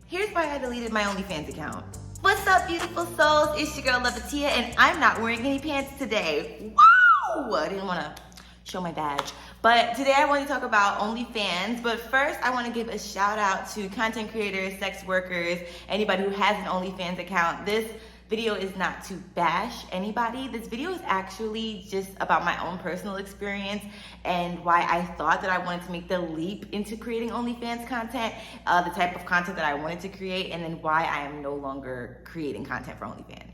Here's why I deleted my OnlyFans account. What's up, beautiful souls? It's your girl, Lovatia, and I'm not wearing any pants today. Wow! I didn't want to show my badge. But today I want to talk about OnlyFans. But first, I want to give a shout out to content creators, sex workers, anybody who has an OnlyFans account. This video is not to bash anybody. This video is actually just about my own personal experience and why I thought that I wanted to make the leap into creating OnlyFans content, the type of content that I wanted to create, and then why I am no longer creating content for OnlyFans.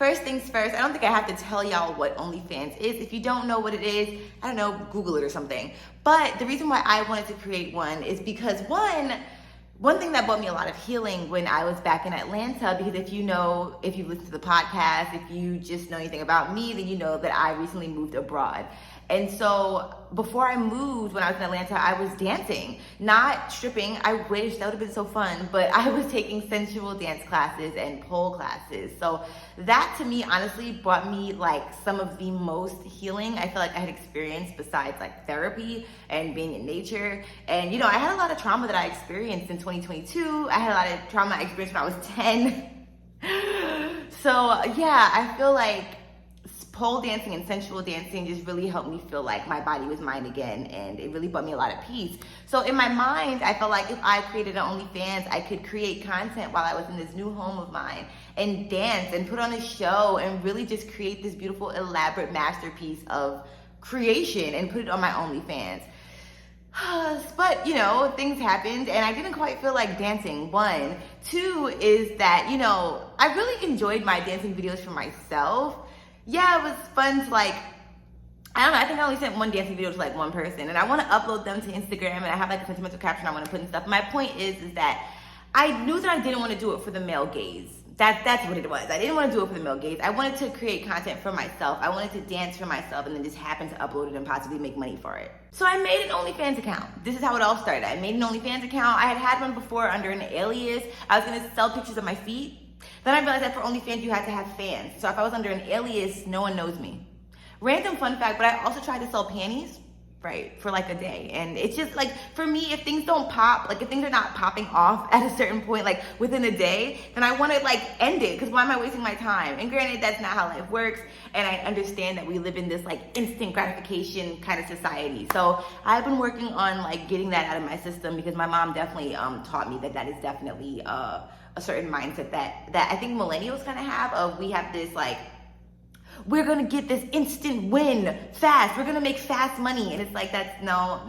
First things first, I don't think I have to tell y'all what OnlyFans is. If you don't know what it is, I don't know, Google it or something. But the reason why I wanted to create one is because one thing that brought me a lot of healing when I was back in Atlanta, because if you listen to the podcast, if you just know anything about me, then you know that I recently moved abroad. And so before I moved, when I was in Atlanta, I was dancing, not stripping. I wish, that would have been so fun, but I was taking sensual dance classes and pole classes. So that to me, honestly, brought me like some of the most healing I feel like I had experienced besides like therapy and being in nature. And I had a lot of trauma that I experienced in 2022. I had a lot of trauma I experienced when I was 10. So yeah, I feel like pole dancing and sensual dancing just really helped me feel like my body was mine again, and it really brought me a lot of peace. So in my mind, I felt like if I created an OnlyFans, I could create content while I was in this new home of mine and dance and put on a show and really just create this beautiful, elaborate masterpiece of creation and put it on my OnlyFans. But, things happened and I didn't quite feel like dancing. One. Two is that, I really enjoyed my dancing videos for myself. Yeah, it was fun to I think I only sent one dancing video to like one person, and I want to upload them to Instagram, and I have like a sentimental caption I want to put and stuff. My point is that I knew that I didn't want to do it for the male gaze. That's what it was. I didn't want to do it for the male gaze. I wanted to create content for myself. I wanted to dance for myself and then just happen to upload it and possibly make money for it. So I made an OnlyFans account. This is how it all started. I made an OnlyFans account. I had one before under an alias. I was going to sell pictures of my feet. Then I realized that for OnlyFans, you had to have fans. So if I was under an alias, no one knows me. Random fun fact, but I also tried to sell panties, right, for like a day. And it's just like, for me, if things don't pop, like if things are not popping off at a certain point, like within a day, then I want to end it, because why am I wasting my time? And granted, that's not how life works. And I understand that we live in this instant gratification kind of society. So I've been working on getting that out of my system, because my mom definitely taught me that is definitely a certain mindset that I think millennials kind of have, of we have this we're gonna get this instant win fast, we're gonna make fast money, and it's that's no,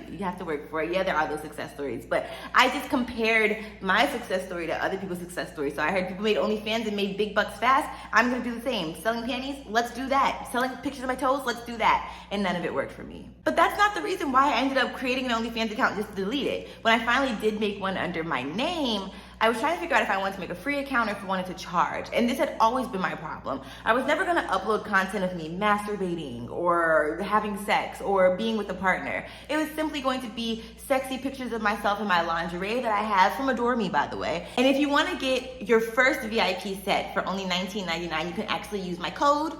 you have to work for it. Yeah, there are those success stories, but I just compared my success story to other people's success stories. So I heard people made OnlyFans and made big bucks fast. I'm gonna do the same. Selling panties, let's do that. Selling pictures of my toes, let's do that. And none of it worked for me. But that's not the reason why I ended up creating an OnlyFans account just to delete it. When I finally did make one under my name, I was trying to figure out if I wanted to make a free account or if I wanted to charge. And this had always been my problem. I was never gonna upload content of me masturbating or having sex or being with a partner. It was simply going to be sexy pictures of myself in my lingerie that I have from Adore Me, by the way. And if you wanna get your first VIP set for only $19.99, you can actually use my code,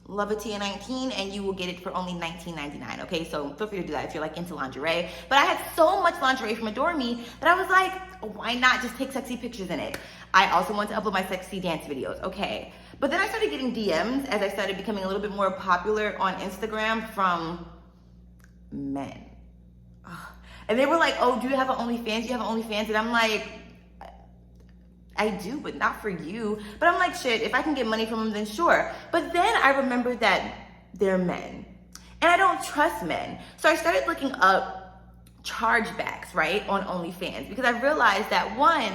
Lovatia19, and you will get it for only $19.99. Okay, so feel free to do that if you're into lingerie. But I had so much lingerie from Adore Me that I was like, why not just take sexy pictures in it? I also want to upload my sexy dance videos. Okay, but then I started getting DMs as I started becoming a little bit more popular on Instagram from men. And they were like, oh, do you have an OnlyFans? Do you have an OnlyFans? And I'm like, I do, but not for you. But I'm like, shit, if I can get money from them, then sure. But then I remembered that they're men. And I don't trust men. So I started looking up chargebacks, right, on OnlyFans. Because I realized that, one,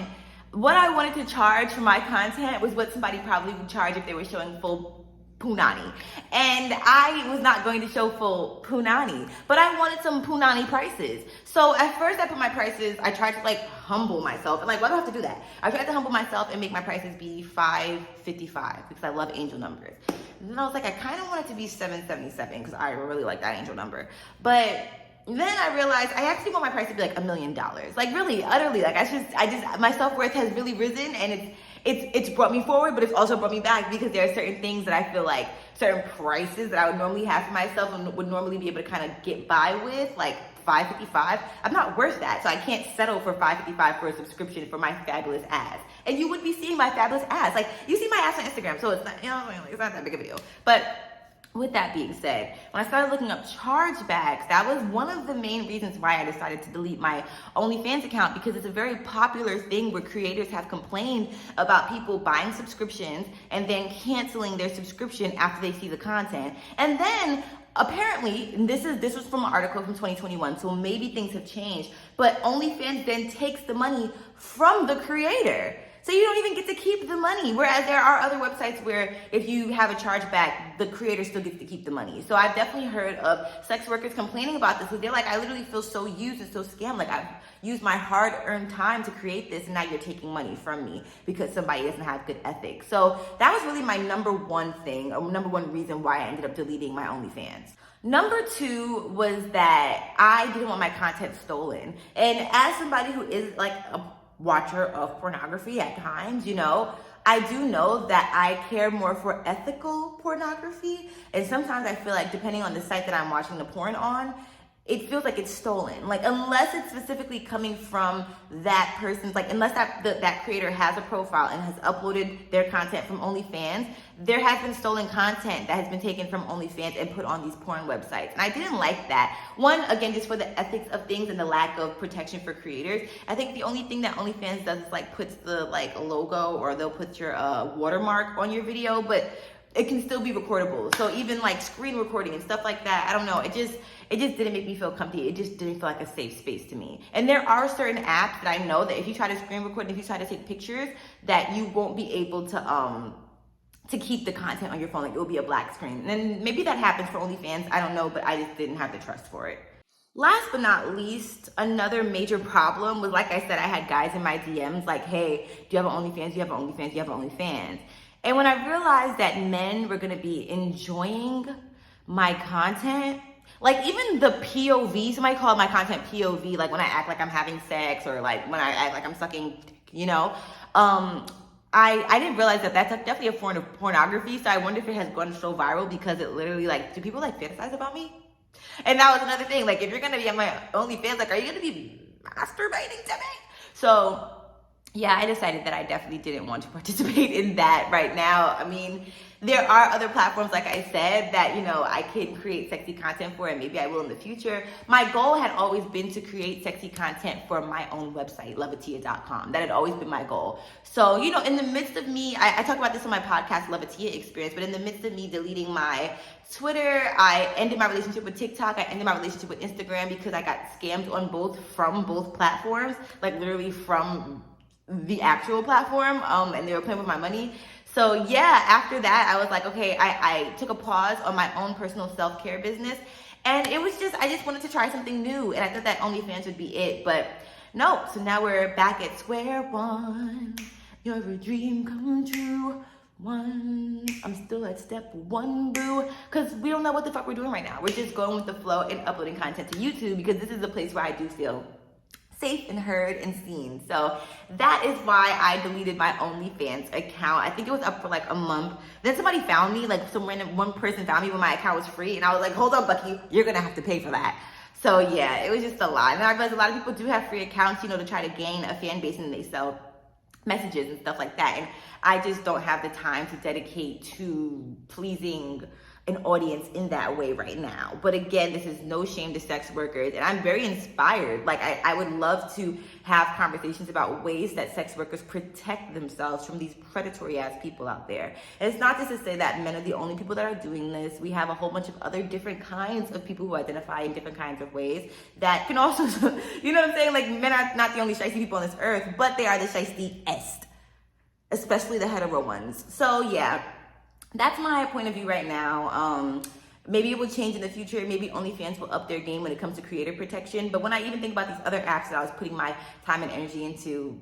what I wanted to charge for my content was what somebody probably would charge if they were showing full punani. And I was not going to show full punani, but I wanted some punani prices. So at first I put my prices, I tried to humble myself. And why do I have to do that? I tried to humble myself and make my prices be $5.55 because I love angel numbers. And then I was like, I kind of want it to be $7.77 because I really like that angel number. But then I realized I actually want my price to be $1 million. Really, utterly, my self-worth has really risen, and it's brought me forward, but it's also brought me back, because there are certain things that I feel certain prices that I would normally have for myself and would normally be able to kind of get by with, $5.55, I'm not worth that. So I can't settle for $5.55 for a subscription for my fabulous ass. And you would be seeing my fabulous ass. Like, you see my ass on Instagram, so it's not, it's not that big of a deal. But with that being said, when I started looking up chargebacks, that was one of the main reasons why I decided to delete my OnlyFans account, because it's a very popular thing where creators have complained about people buying subscriptions and then canceling their subscription after they see the content. And then apparently, this was from an article from 2021, so maybe things have changed, but OnlyFans then takes the money from the creator. So you don't even get to keep the money. Whereas there are other websites where if you have a chargeback, the creator still gets to keep the money. So I've definitely heard of sex workers complaining about this. They're like, I literally feel so used and so scammed. Like, I've used my hard-earned time to create this, and now you're taking money from me because somebody doesn't have good ethics. So that was really my number one thing, or number one reason why I ended up deleting my OnlyFans. Number two was that I didn't want my content stolen. And as somebody who is like a watcher of pornography at times, I do know that I care more for ethical pornography. And sometimes I feel like, depending on the site that I'm watching the porn on, it feels like it's stolen. Like, unless it's specifically coming from that person's, like, unless that creator has a profile and has uploaded their content from OnlyFans, there has been stolen content that has been taken from OnlyFans and put on these porn websites. And I didn't like that. One, again, just for the ethics of things and the lack of protection for creators. I think the only thing that OnlyFans does is like puts the like logo, or they'll put your watermark on your video, but it can still be recordable. So even like screen recording and stuff like that, I don't know. It just didn't make me feel comfy. It just didn't feel like a safe space to me. And there are certain apps that I know that if you try to screen record and if you try to take pictures, that you won't be able to keep the content on your phone. Like, it will be a black screen. And maybe that happens for OnlyFans. I don't know, but I just didn't have the trust for it. Last but not least, another major problem was, like I said, I had guys in my DMs like, hey, do you have an OnlyFans? Do you have an OnlyFans? Do you have an OnlyFans? And when I realized that men were gonna be enjoying my content, like even the POV, somebody called my content POV, like when I act like I'm having sex, or like when I act like I'm sucking, I didn't realize that that's definitely a form of pornography. So I wonder if it has gone so viral because it literally, like, do people like fantasize about me? And that was another thing. Like, if you're gonna be on my OnlyFans, like, are you gonna be masturbating to me? So yeah, I decided that I definitely didn't want to participate in that right now. I mean, there are other platforms, like I said, that, I can create sexy content for, and maybe I will in the future. My goal had always been to create sexy content for my own website, loveatia.com. That had always been my goal. So, in the midst of me, I talk about this on my podcast, Love Atia Experience, but in the midst of me deleting my Twitter, I ended my relationship with TikTok, I ended my relationship with Instagram because I got scammed from both platforms, like literally from the actual platform, and they were playing with my money. So yeah, after that, I was like, okay, I took a pause on my own personal self-care business, and it was I just wanted to try something new, and I thought that OnlyFans would be it, but no. So now we're back at square one. You're a dream come true. I'm still at step one, boo, because we don't know what the fuck we're doing right now. We're just going with the flow and uploading content to YouTube, because this is the place where I do feel safe and heard and seen. So that is why I deleted my OnlyFans account. I think it was up for like a month. Then somebody found me, like one person found me when my account was free, and I was like, hold on, Bucky, you're gonna have to pay for that. So yeah, it was just a lot. And I realized a lot of people do have free accounts, to try to gain a fan base, and they sell messages and stuff like that. And I just don't have the time to dedicate to pleasing an audience in that way right now. But again, this is no shame to sex workers, and I'm very inspired. Like, I would love to have conversations about ways that sex workers protect themselves from these predatory ass people out there. And it's not just to say that men are the only people that are doing this. We have a whole bunch of other different kinds of people who identify in different kinds of ways that can also, you know what I'm saying? Like, men are not the only shiesty people on this earth, but they are the shiesty-est, especially the hetero ones. So yeah, that's my point of view right now. Maybe it will change in the future. Maybe OnlyFans will up their game when it comes to creator protection. But when I even think about these other apps that I was putting my time and energy into,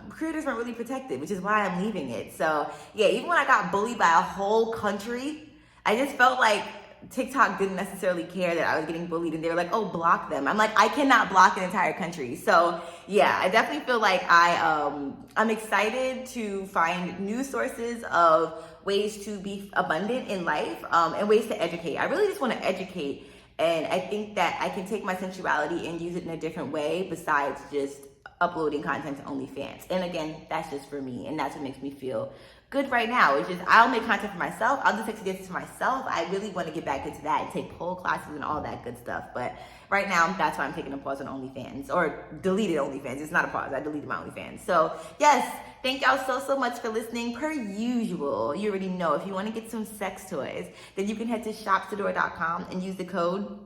creators weren't really protected, which is why I'm leaving it. So yeah, even when I got bullied by a whole country, I just felt like TikTok didn't necessarily care that I was getting bullied, and they were like, oh, block them. I'm like, I cannot block an entire country. So yeah, I definitely feel like I'm excited to find new sources of ways to be abundant in life, and ways to educate. I really just want to educate And I think that I can take my sensuality and use it in a different way besides just uploading content to OnlyFans. And again, that's just for me, and that's what makes me feel good right now. It's just, I'll make content for myself. I'll do sexy dances for myself. I really want to get back into that and take pole classes and all that good stuff. But right now, that's why I'm taking a pause on OnlyFans, or deleted OnlyFans. It's not a pause. I deleted my OnlyFans. So yes, thank y'all so much for listening. Per usual, you already know, if you want to get some sex toys, then you can head to shopsadora.com and use the code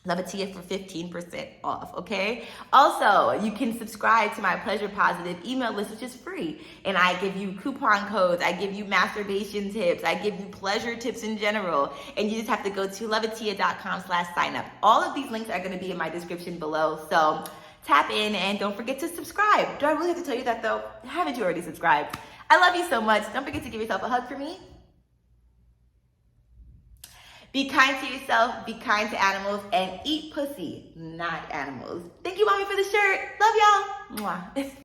Levitia for 15% off, okay? Also, you can subscribe to my Pleasure Positive email list, which is free. And I give you coupon codes, I give you masturbation tips, I give you pleasure tips in general. And you just have to go to levitia.com/sign up. All of these links are gonna be in my description below. So tap in and don't forget to subscribe. Do I really have to tell you that though? Haven't you already subscribed? I love you so much. Don't forget to give yourself a hug for me. Be kind to yourself, be kind to animals, and eat pussy, not animals. Thank you, mommy, for the shirt. Love y'all. Mwah.